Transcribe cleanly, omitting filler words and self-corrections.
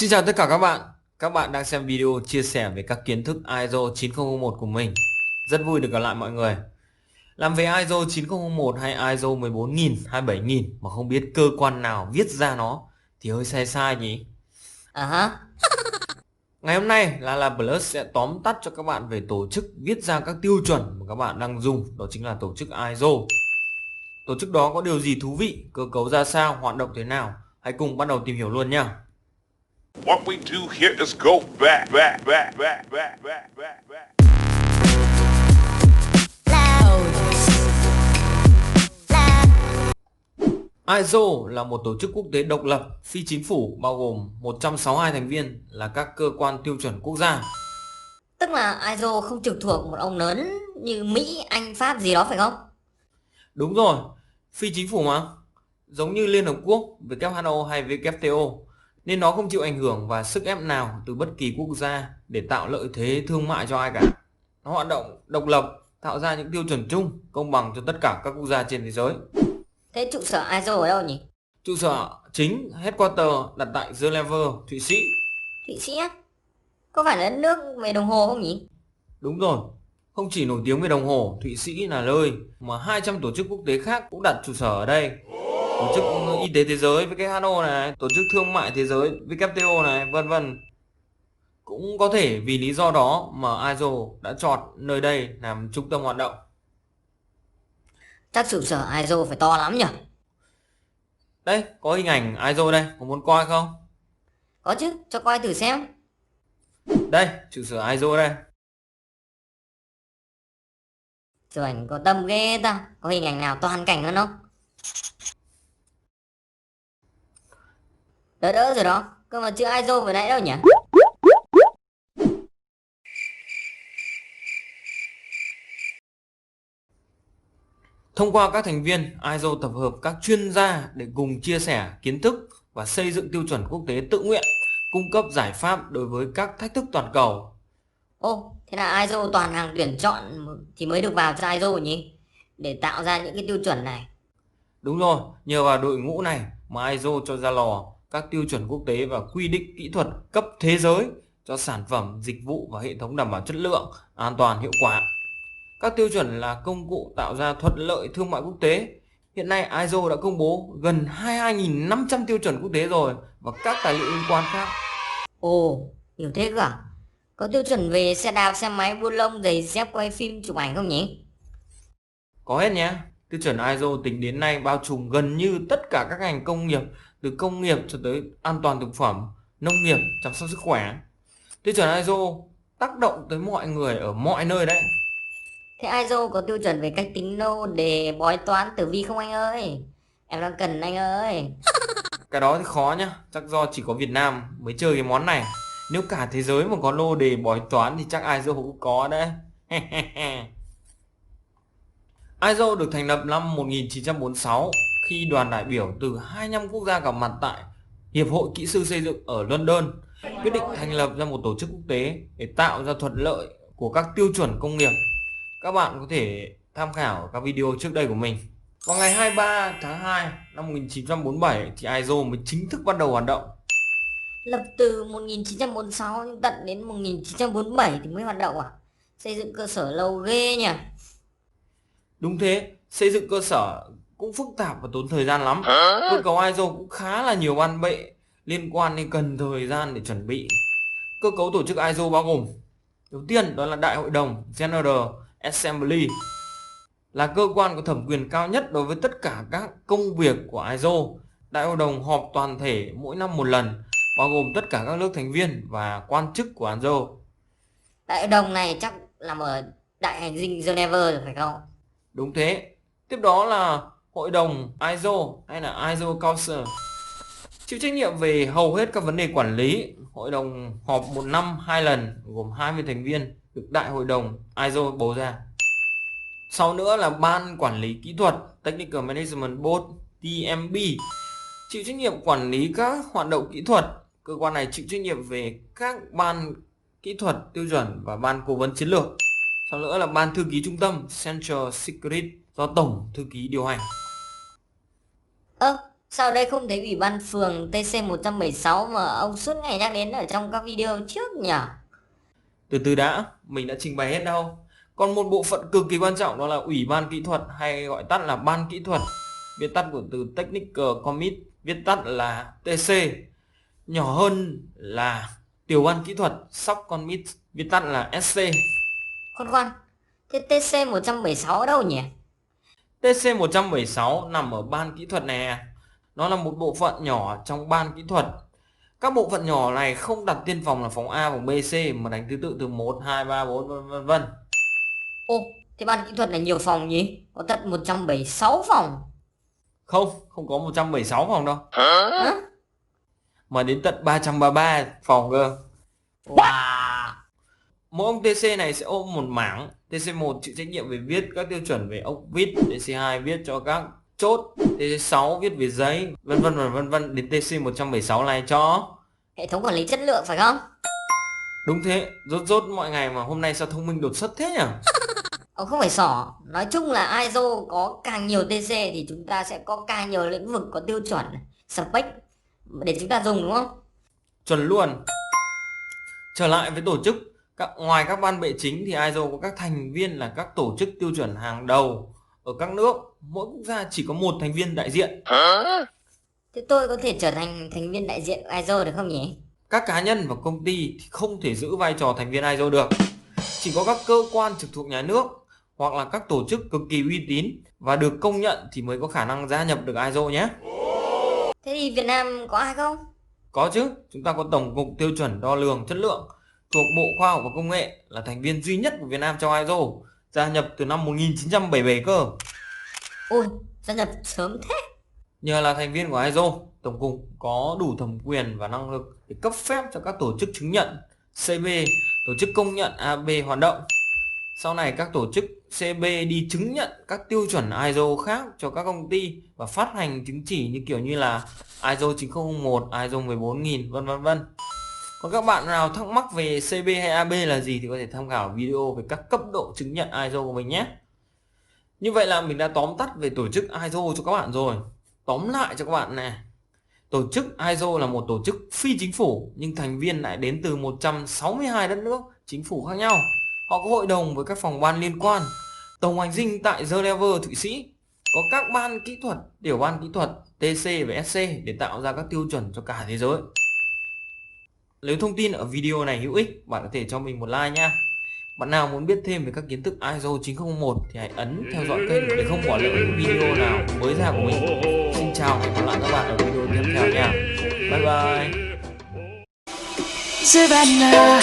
Xin chào tất cả các bạn đang xem video chia sẻ về các kiến thức ISO 9001 của mình. Rất vui được gặp lại mọi người. Làm về ISO 9001 hay ISO 14000 hay 7000 mà không biết cơ quan nào viết ra nó thì hơi sai sai nhỉ. Hả? Ngày hôm nay là Plus sẽ tóm tắt cho các bạn về tổ chức viết ra các tiêu chuẩn mà các bạn đang dùng, đó chính là tổ chức ISO. Tổ chức đó có điều gì thú vị, cơ cấu ra sao, hoạt động thế nào? Hãy cùng bắt đầu tìm hiểu luôn nha. What we do here is go back, back, back, back, back, back, back, back. ISO là một tổ chức quốc tế độc lập, phi chính phủ bao gồm 162 thành viên là các cơ quan tiêu chuẩn quốc gia. Tức là ISO không trực thuộc một ông lớn như Mỹ, Anh, Pháp gì đó phải không? Đúng rồi, phi chính phủ mà, giống như Liên Hợp Quốc, WHO hay WTO, nên nó không chịu ảnh hưởng và sức ép nào từ bất kỳ quốc gia để tạo lợi thế thương mại cho ai cả. Nó hoạt động độc lập, tạo ra những tiêu chuẩn chung, công bằng cho tất cả các quốc gia trên thế giới. Thế trụ sở ISO ở đâu nhỉ? Trụ sở chính headquarter đặt tại Geneva, Thụy Sĩ. Thụy Sĩ á? Có phải là đất nước về đồng hồ không nhỉ? Đúng rồi, không chỉ nổi tiếng về đồng hồ, Thụy Sĩ là nơi mà 200 tổ chức quốc tế khác cũng đặt trụ sở ở đây. Tổ chức Y tế Thế giới WHO này, Tổ chức Thương mại Thế giới WTO này, vân vân. Cũng có thể vì lý do đó mà ISO đã chọn nơi đây làm trung tâm hoạt động. Chắc trụ sở ISO phải to lắm nhỉ? Đây, có hình ảnh ISO đây, có muốn coi không? Có chứ, cho coi thử xem. Đây, trụ sở ISO đây. Chụp ảnh có tâm ghê ta. Có hình ảnh nào toàn cảnh hơn không? Đỡ đỡ rồi đó. Cơ mà chữ ISO vừa nãy đâu nhỉ? Thông qua các thành viên, ISO tập hợp các chuyên gia để cùng chia sẻ kiến thức và xây dựng tiêu chuẩn quốc tế tự nguyện, cung cấp giải pháp đối với các thách thức toàn cầu. Ô, thế là ISO toàn hàng tuyển chọn thì mới được vào cho ISO nhỉ? Để tạo ra những cái tiêu chuẩn này. Đúng rồi, nhờ vào đội ngũ này mà ISO cho ra lò các tiêu chuẩn quốc tế và quy định kỹ thuật cấp thế giới cho sản phẩm, dịch vụ và hệ thống đảm bảo chất lượng, an toàn, hiệu quả. Các tiêu chuẩn là công cụ tạo ra thuận lợi thương mại quốc tế. Hiện nay ISO đã công bố gần 22.500 tiêu chuẩn quốc tế rồi và các tài liệu liên quan khác. Ồ, nhiều thế cơ à? Có tiêu chuẩn về xe đạp, xe máy, buôn lông, giày dép, quay phim, chụp ảnh không nhỉ? Có hết nhé. Tiêu chuẩn ISO tính đến nay bao trùm gần như tất cả các ngành công nghiệp, từ công nghiệp cho tới an toàn thực phẩm, nông nghiệp, chăm sóc sức khỏe. Tiêu chuẩn ISO tác động tới mọi người ở mọi nơi đấy. Thế ISO có tiêu chuẩn về cách tính lô đề bói toán tử vi không anh ơi? Em đang cần anh ơi. Cái đó thì khó nhá, chắc do chỉ có Việt Nam mới chơi cái món này. Nếu cả thế giới mà có lô đề bói toán thì chắc ISO cũng có đấy. ISO được thành lập năm 1946 khi đoàn đại biểu từ 25 quốc gia gặp mặt tại Hiệp hội Kỹ sư xây dựng ở London, quyết định thành lập ra một tổ chức quốc tế để tạo ra thuận lợi của các tiêu chuẩn công nghiệp. Các bạn có thể tham khảo các video trước đây của mình. Vào ngày 23 tháng 2 năm 1947 thì ISO mới chính thức bắt đầu hoạt động. Lập từ 1946 nhưng tận đến 1947 thì mới hoạt động à? Xây dựng cơ sở lâu ghê nhỉ? Đúng thế, xây dựng cơ sở cũng phức tạp và tốn thời gian lắm. Cơ cấu ISO cũng khá là nhiều ban bệ liên quan nên cần thời gian để chuẩn bị. Cơ cấu tổ chức ISO bao gồm: đầu tiên đó là Đại hội đồng General Assembly, là cơ quan có thẩm quyền cao nhất đối với tất cả các công việc của ISO. Đại hội đồng họp toàn thể mỗi năm một lần, bao gồm tất cả các nước thành viên và quan chức của ISO. Đại hội đồng này chắc nằm ở đại hành dinh Geneva rồi phải không? Đúng thế. Tiếp đó là Hội đồng ISO hay là ISO Council, chịu trách nhiệm về hầu hết các vấn đề quản lý. Hội đồng họp một năm 2 lần, gồm 20 thành viên được Đại hội đồng ISO bầu ra. Sau nữa là Ban Quản lý Kỹ thuật Technical Management Board TMB, chịu trách nhiệm quản lý các hoạt động kỹ thuật. Cơ quan này chịu trách nhiệm về các ban kỹ thuật tiêu chuẩn và ban cố vấn chiến lược. Sau nữa là Ban Thư ký Trung tâm Central Secret do Tổng Thư ký điều hành. Ơ, Sao đây không thấy Ủy ban phường TC176 mà ông suốt ngày nhắc đến ở trong các video trước nhỉ? Từ từ đã, mình đã trình bày hết đâu. Còn một bộ phận cực kỳ quan trọng đó là Ủy ban kỹ thuật, hay gọi tắt là Ban kỹ thuật, viết tắt của từ Technical Committee, viết tắt là TC. Nhỏ hơn là Tiểu ban kỹ thuật, Sub Committee, viết tắt là SC. Khoan, thế TC176 ở đâu nhỉ? TC176 nằm ở ban kỹ thuật này. Nó là một bộ phận nhỏ trong ban kỹ thuật. Các bộ phận nhỏ này không đặt tiên phòng là phòng A, phòng B, C mà đánh thứ tự từ 1, 2, 3, 4 vân vân. Ô, thế ban kỹ thuật này nhiều phòng nhỉ? Có tận 176 phòng. Không có 176 phòng đâu. Hả? Mà đến tận 333 phòng cơ. Wow. Mỗi ông TC này sẽ ôm một mảng. TC1 chịu trách nhiệm về viết các tiêu chuẩn về ốc vít, TC2 viết cho các chốt, TC6 viết về giấy, vân vân đến TC176 này cho Hệ thống quản lý chất lượng phải không? đúng thế, rốt mọi ngày mà hôm nay sao thông minh đột xuất thế nhỉ? Không phải xỏ. Nói chung là ISO có càng nhiều TC thì chúng ta sẽ có càng nhiều lĩnh vực có tiêu chuẩn, spec để chúng ta dùng đúng không? Chuẩn luôn. Trở lại với tổ chức, ngoài các ban bệ chính thì ISO có các thành viên là các tổ chức tiêu chuẩn hàng đầu ở các nước. Mỗi quốc gia chỉ có một thành viên đại diện. Thế tôi có thể trở thành thành viên đại diện ISO được không nhỉ? Các cá nhân và công ty thì không thể giữ vai trò thành viên ISO được. Chỉ có các cơ quan trực thuộc nhà nước hoặc là các tổ chức cực kỳ uy tín và được công nhận thì mới có khả năng gia nhập được ISO nhé. Thế thì Việt Nam có ai không? Có chứ, chúng ta có Tổng cục Tiêu chuẩn Đo lường Chất lượng thuộc Bộ Khoa học và Công nghệ, là thành viên duy nhất của Việt Nam trong ISO, gia nhập từ năm 1977 cơ. Ôi, gia nhập sớm thế. Nhờ là thành viên của ISO, Tổng cục có đủ thẩm quyền và năng lực để cấp phép cho các tổ chức chứng nhận CB, tổ chức công nhận AB hoạt động. Sau này các tổ chức CB đi chứng nhận các tiêu chuẩn ISO khác cho các công ty và phát hành chứng chỉ như kiểu như là ISO 9001, ISO 14000 vân vân. Còn các bạn nào thắc mắc về CB hay AB là gì thì có thể tham khảo video về các cấp độ chứng nhận ISO của mình nhé. Như vậy là mình đã tóm tắt về tổ chức ISO cho các bạn rồi. Tóm lại cho các bạn này. Tổ chức ISO là một tổ chức phi chính phủ nhưng thành viên lại đến từ 162 đất nước, chính phủ khác nhau. Họ có hội đồng với các phòng ban liên quan. Tổng hành dinh tại Geneva, Thụy Sĩ. Có các ban kỹ thuật, tiểu ban kỹ thuật, TC và SC để tạo ra các tiêu chuẩn cho cả thế giới. Nếu thông tin ở video này hữu ích, bạn có thể cho mình một like nha. Bạn nào muốn biết thêm về các kiến thức ISO 9001 thì hãy ấn theo dõi kênh để không bỏ lỡ những video nào mới ra của mình. Xin chào và hẹn gặp lại các bạn ở video tiếp theo nha. Bye bye. Savannah